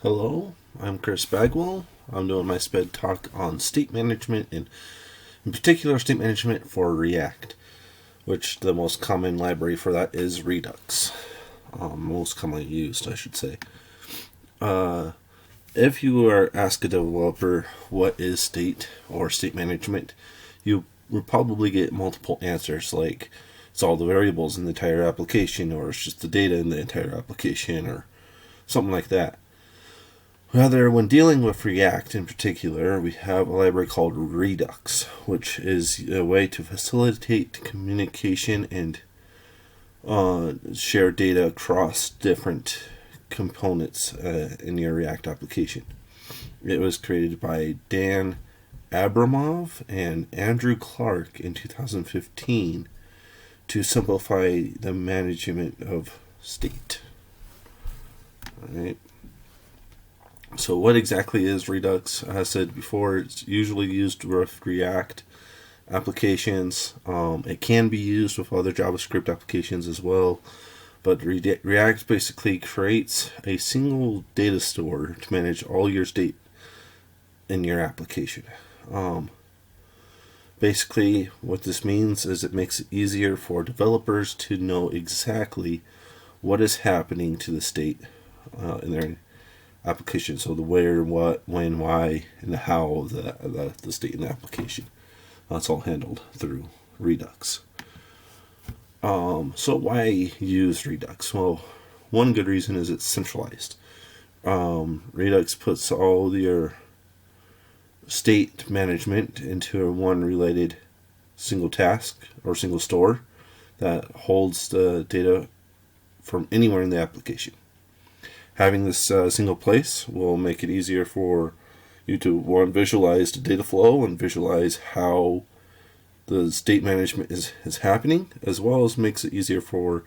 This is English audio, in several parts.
Hello, I'm Chris Bagwell. I'm doing my SPED talk on state management and in particular state management for React, which the most common library for that is Redux. Most commonly used, I should say. If you are ask a developer what is state or state management, you will probably get multiple answers like it's all the variables in the entire application, or it's just the data in the entire application, or something like that. Rather, when dealing with React in particular, we have a library called Redux, which is a way to facilitate communication and share data across different components in your React application. It was created by Dan Abramov and Andrew Clark in 2015 to simplify the management of state. All right. So what exactly is Redux? As I said before, it's usually used with React applications. It can be used with other JavaScript applications as well. But React basically creates a single data store to manage all your state in your application. Basically, what this means is it makes it easier for developers to know exactly what is happening to the state in their application. So the where, what, when, why, and the how of the state in the application. That's all handled through Redux. So why use Redux? Well, one good reason is it's centralized. Redux puts all your state management into one related single task or single store that holds the data from anywhere in the application. Having this single place will make it easier for you to, one, visualize the data flow and visualize how the state management is happening, as well as makes it easier for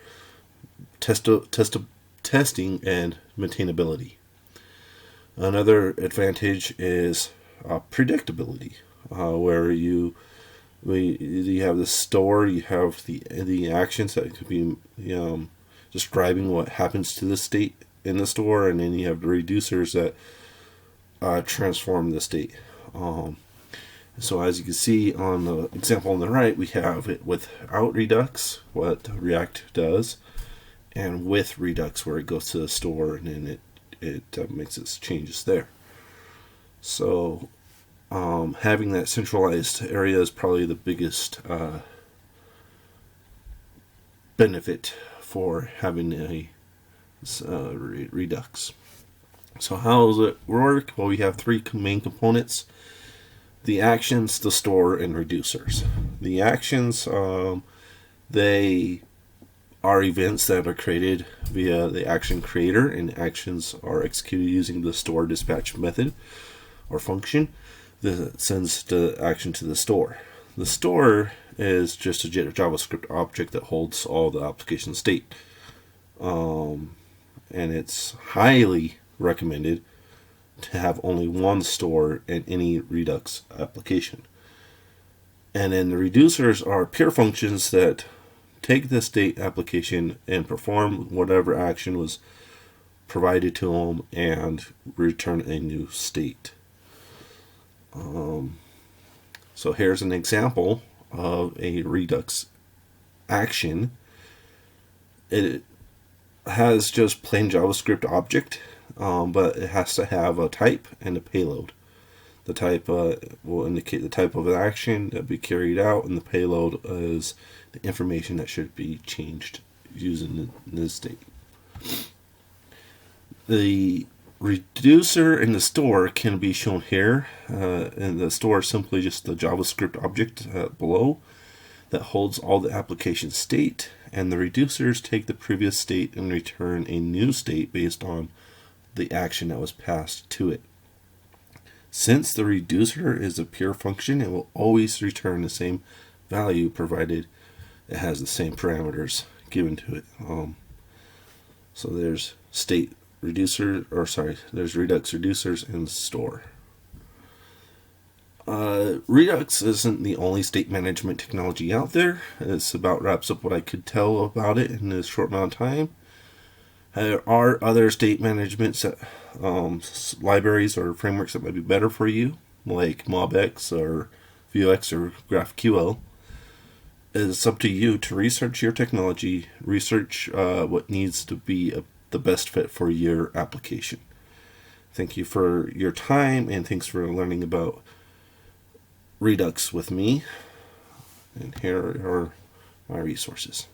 testing and maintainability. Another advantage is predictability, where you have the store, you have the actions that could be describing what happens to the state in the store, and then you have the reducers that transform the state. So as you can see on the example on the right, we have it without Redux, what React does, and with Redux, where it goes to the store and then it makes its changes there. So having that centralized area is probably the biggest benefit for having a Redux. So how does it work? Well, we have three main components: the actions, the store, and reducers. The actions, they are events that are created via the action creator, and actions are executed using the store dispatch method or function that sends the action to the store. The store is just a JavaScript object that holds all the application state. And it's highly recommended to have only one store in any Redux application. And then the reducers are pure functions that take the state application and perform whatever action was provided to them and return a new state. So here's an example of a Redux action. It has just plain JavaScript object, but it has to have a type and a payload. The type will indicate the type of an action that be carried out, and the payload is the information that should be changed using this state. The reducer in the store can be shown here, and the store is simply just the JavaScript object below that holds all the application state, and the reducers take the previous state and return a new state based on the action that was passed to it. Since the reducer is a pure function, it will always return the same value provided it has the same parameters given to it. So there's state reducer, there's Redux reducers and store. Redux isn't the only state management technology out there. This about wraps up what I could tell about it in this short amount of time. There are other state management libraries or frameworks that might be better for you, like MobX or Vuex or GraphQL. It's up to you to research your technology, research what needs to be the best fit for your application. Thank you for your time, and thanks for learning about Redux with me. And here are my resources.